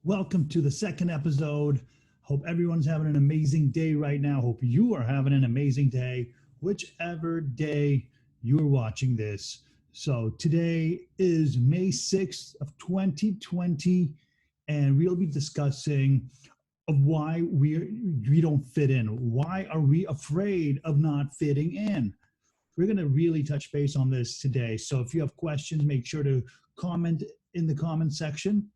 Welcome to the second episode. Hope everyone's having an amazing day right now. Hope you are having an amazing day, whichever day you're watching this. So today is May 6th of 2020, and we'll be discussing of why we don't fit in. Why are we afraid of not fitting in? We're going to really touch base on this today. So if you have questions, make sure to comment in the comment section,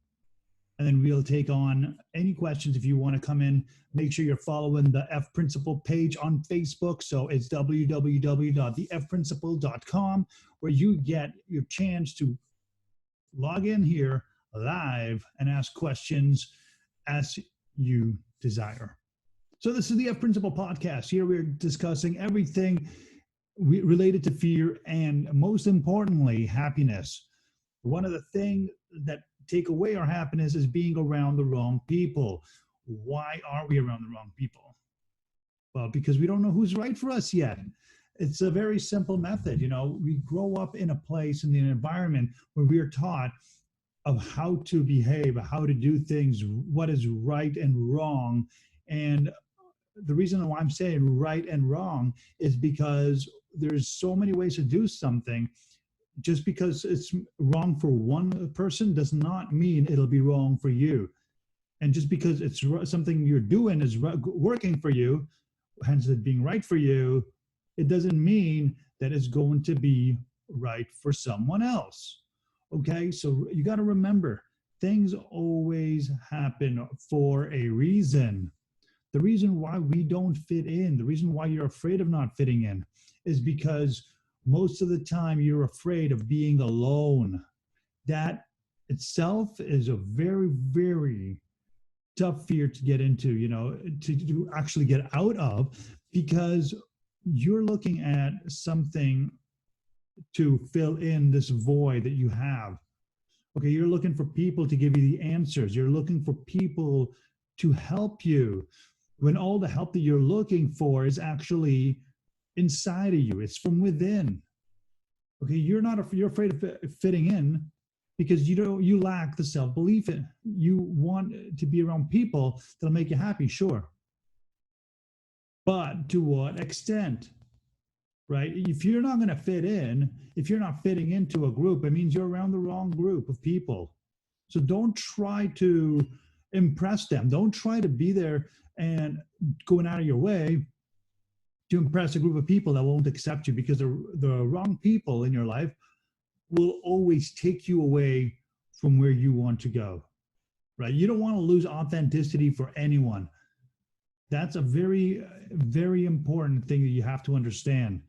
and then we'll take on any questions. If you want to come in, make sure you're following the F Principle page on Facebook. So it's www.thefprinciple.com, where you get your chance to log in here live and ask questions as you desire. So this is the F Principle podcast. Here we're discussing everything related to fear and, most importantly, happiness. One of the things that take away our happiness is being around the wrong people. Why are we around the wrong people? Well, because we don't know who's right for us yet. It's a very simple method. We grow up in a place, in an environment where we are taught of how to behave, how to do things, what is right and wrong. And the reason why I'm saying right and wrong is because there's so many ways to do something. Just because it's wrong for one person does not mean it'll be wrong for you. And just because it's something you're doing is working for you, hence it being right for you, it doesn't mean that it's going to be right for someone else. Okay, so you got to remember, things always happen for a reason. The reason why we don't fit in, the reason why you're afraid of not fitting in, is because most of the time you're afraid of being alone. That itself is a very, very tough fear to get into, to actually get out of, because you're looking at something to fill in this void that you have. Okay, you're looking for people to give you the answers. You're looking for people to help you, when all the help that you're looking for is actually inside of you. It's from within. Okay, you're afraid of fitting in because you lack the self-belief. You want to be around people that'll make you happy, sure, but to what extent? Right? If you're not going to fit in, if you're not fitting into a group, it means you're around the wrong group of people. So don't try to impress them. Don't try to be there and going out of your way to impress a group of people that won't accept you, because the wrong people in your life will always take you away from where you want to go, right? You don't want to lose authenticity for anyone. That's a very, very important thing that you have to understand.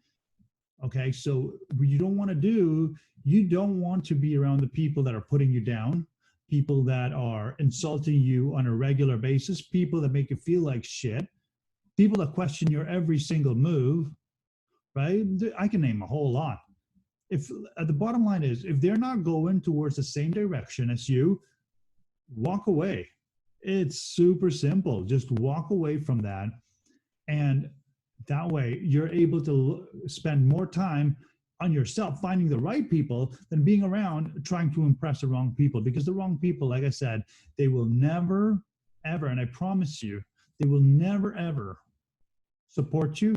Okay, so what you don't want to do, you don't want to be around the people that are putting you down, people that are insulting you on a regular basis, people that make you feel like shit, people that question your every single move, right? I can name a whole lot. If the bottom line is, if they're not going towards the same direction as you, walk away. It's super simple. Just walk away from that. And that way you're able to spend more time on yourself, finding the right people, than being around trying to impress the wrong people. Because the wrong people, like I said, they will never, ever, and I promise you, they will never, ever support you.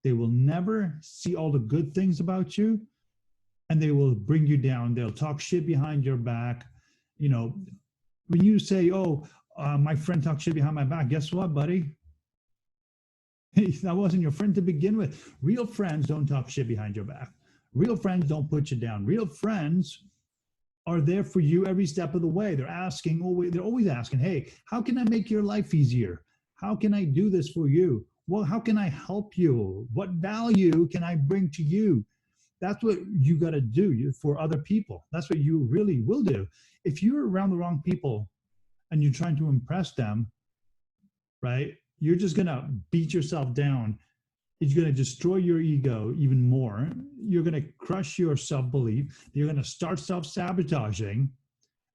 They will never see all the good things about you, and they will bring you down. They'll talk shit behind your back. When you say, oh, my friend talked shit behind my back, guess what, buddy? That wasn't your friend to begin with. Real friends don't talk shit behind your back. Real friends don't put you down. Real friends are there for you every step of the way. They're always asking, hey, how can I make your life easier? How can I do this for you? Well, how can I help you? What value can I bring to you? That's what you got to do for other people. That's what you really will do. If you're around the wrong people and you're trying to impress them, right, you're just going to beat yourself down. It's going to destroy your ego even more. You're going to crush your self-belief. You're going to start self-sabotaging.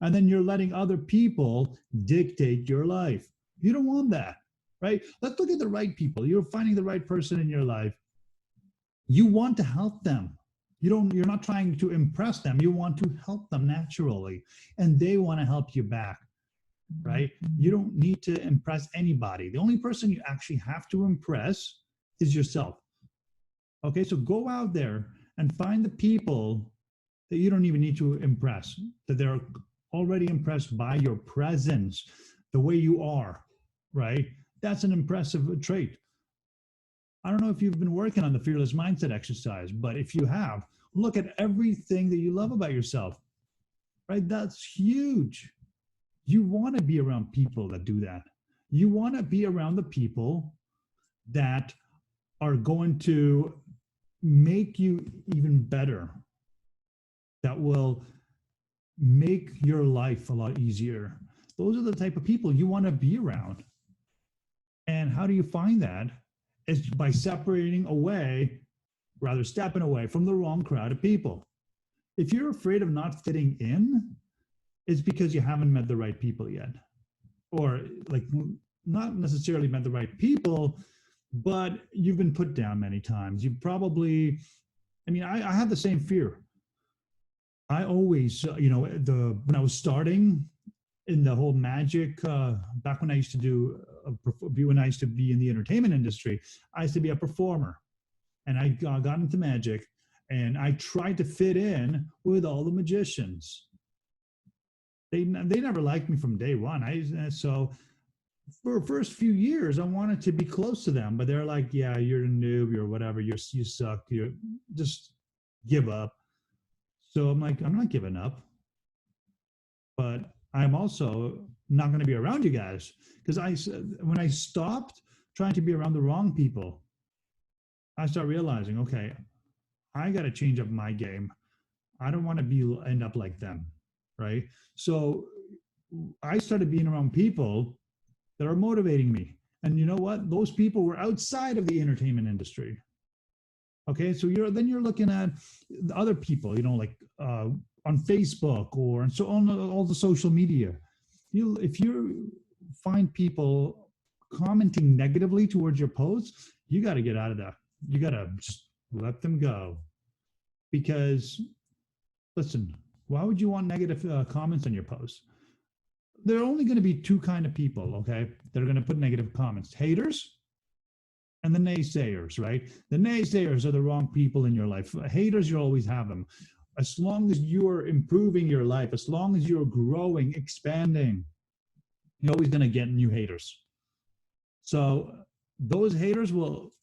And then you're letting other people dictate your life. You don't want that, right? Let's look at the right people. You're finding the right person in your life. You want to help them. You're not trying to impress them. You want to help them naturally. And they want to help you back. right? You don't need to impress anybody. The only person you actually have to impress is yourself. Okay, so go out there and find the people that you don't even need to impress, that they're already impressed by your presence, the way you are, right? That's an impressive trait. I don't know if you've been working on the fearless mindset exercise, but if you have, look at everything that you love about yourself, right? That's huge. You want to be around people that do that. You want to be around the people that are going to make you even better, that will make your life a lot easier. Those are the type of people you want to be around. And how do you find that? Is by separating away, rather stepping away from the wrong crowd of people. If you're afraid of not fitting in, it's because you haven't met the right people yet. Or like not necessarily met the right people, but you've been put down many times. You probably, I mean, I have the same fear. I always, when I was starting in the whole magic, back when I used to when I used to be in the entertainment industry, I used to be a performer, and I got into magic, and I tried to fit in with all the magicians. They never liked me from day one. So for the first few years, I wanted to be close to them, but they're like, "Yeah, you're a noob, you're whatever, you suck, you just give up." So I'm like, I'm not giving up, but I'm also not going to be around you guys, because when I stopped trying to be around the wrong people, I start realizing, okay, I got to change up my game. I don't want to end up like them, right? So I started being around people that are motivating me. And you know what? Those people were outside of the entertainment industry. Okay, so you're looking at the other people, like on Facebook or and so on all the social media. If you find people commenting negatively towards your posts, you got to get out of that. You got to just let them go, because listen, why would you want negative comments on your posts? There are only going to be two kind of people, okay? That are going to put negative comments: haters and the naysayers, right? The naysayers are the wrong people in your life. Haters, you always have them. As long as you're improving your life, as long as you're growing, expanding, you're always going to get new haters. So those haters will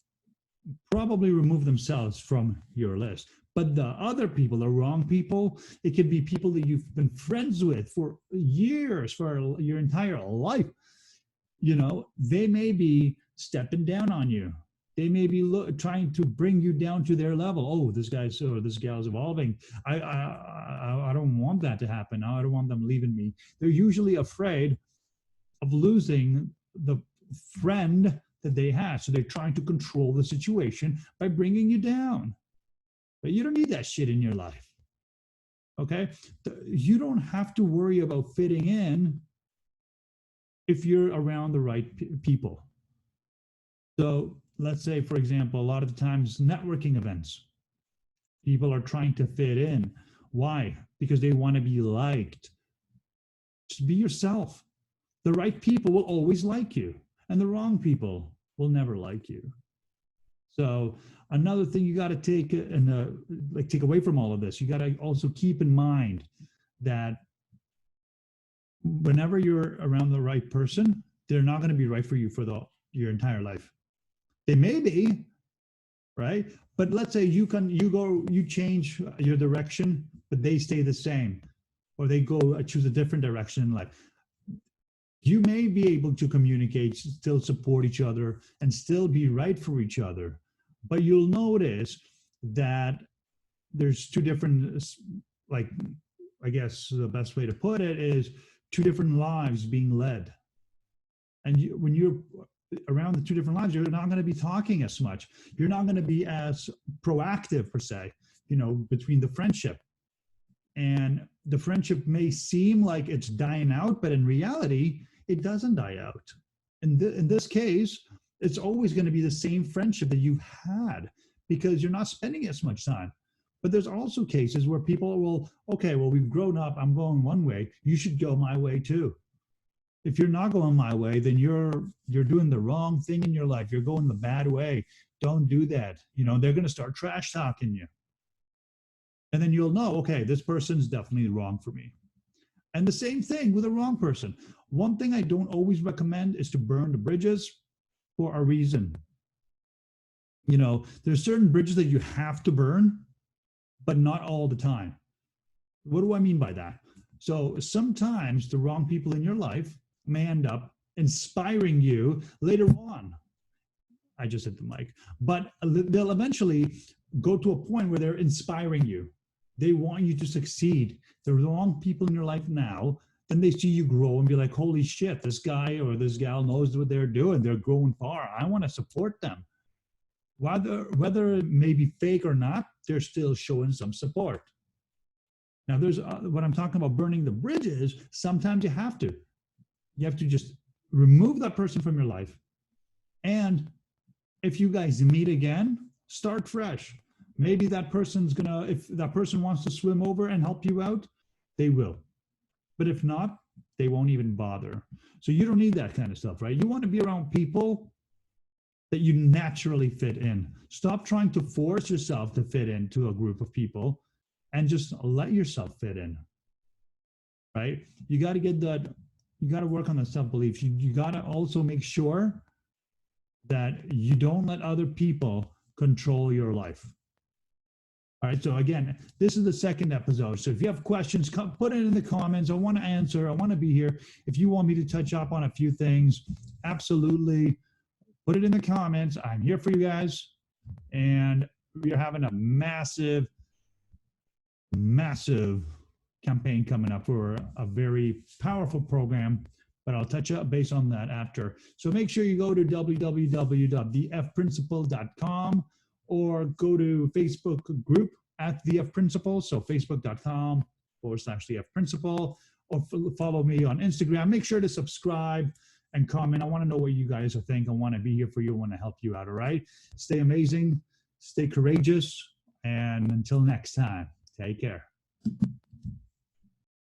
probably remove themselves from your list. But the other people, the wrong people, it could be people that you've been friends with for years, for your entire life. They may be stepping down on you. They may be trying to bring you down to their level. Oh, this guy's or this gal's evolving. I don't want that to happen. I don't want them leaving me. They're usually afraid of losing the friend that they have. So they're trying to control the situation by bringing you down. But you don't need that shit in your life. Okay? You don't have to worry about fitting in if you're around the right people. So let's say, for example, a lot of the times networking events, people are trying to fit in. Why? Because they want to be liked. Just be yourself. The right people will always like you, and the wrong people will never like you. So another thing you got to take take away from all of this, you got to also keep in mind that whenever you're around the right person, they're not going to be right for you for your entire life. They may be, right? But let's say you change your direction, but they stay the same, or they choose a different direction in life. You may be able to communicate, still support each other, and still be right for each other. But you'll notice that there's two different, I guess the best way to put it is two different lives being led. And when you're around the two different lives, you're not going to be talking as much. You're not going to be as proactive, per se, between the friendship. And the friendship may seem like it's dying out, but in reality, it doesn't die out. In this case, it's always going to be the same friendship that you've had, because you're not spending as much time. But there's also cases where people will, okay, well, we've grown up. I'm going one way. You should go my way too. If you're not going my way, then you're doing the wrong thing in your life. You're going the bad way. Don't do that. You know, they're going to start trash talking you. And then you'll know, okay, this person's definitely wrong for me. And the same thing with a wrong person. One thing I don't always recommend is to burn the bridges for a reason. You know, there's certain bridges that you have to burn, but not all the time. What do I mean by that? So sometimes the wrong people in your life may end up inspiring you later on. I just hit the mic, but they'll eventually go to a point where they're inspiring you. They want you to succeed. The wrong people in your life now, then they see you grow and be like, holy shit, this guy or this gal knows what they're doing. They're growing far. I want to support them. Whether it may be fake or not, they're still showing some support. Now, there's when I'm talking about burning the bridges, sometimes you have to. You have to just remove that person from your life. And if you guys meet again, start fresh. Maybe that person's gonna, if that person wants to swim over and help you out, they will. But if not, they won't even bother. So you don't need that kind of stuff, right? You want to be around people that you naturally fit in. Stop trying to force yourself to fit into a group of people and just let yourself fit in, right? You got to get that, you got to work on the self-belief. You got to also make sure that you don't let other people control your life. All right, so again, this is the second episode. So if you have questions, put it in the comments. I want to answer. I want to be here. If you want me to touch up on a few things, absolutely. Put it in the comments. I'm here for you guys. And we are having a massive campaign coming up for a very powerful program, but I'll touch up base on that after. So make sure you go to www.thefprinciple.com or go to Facebook group at The F Principle. So facebook.com/The F Principle, or follow me on Instagram. Make sure to subscribe and comment. I want to know what you guys think. I want to be here for you. I want to help you out. All right. Stay amazing. Stay courageous. And until next time, take care.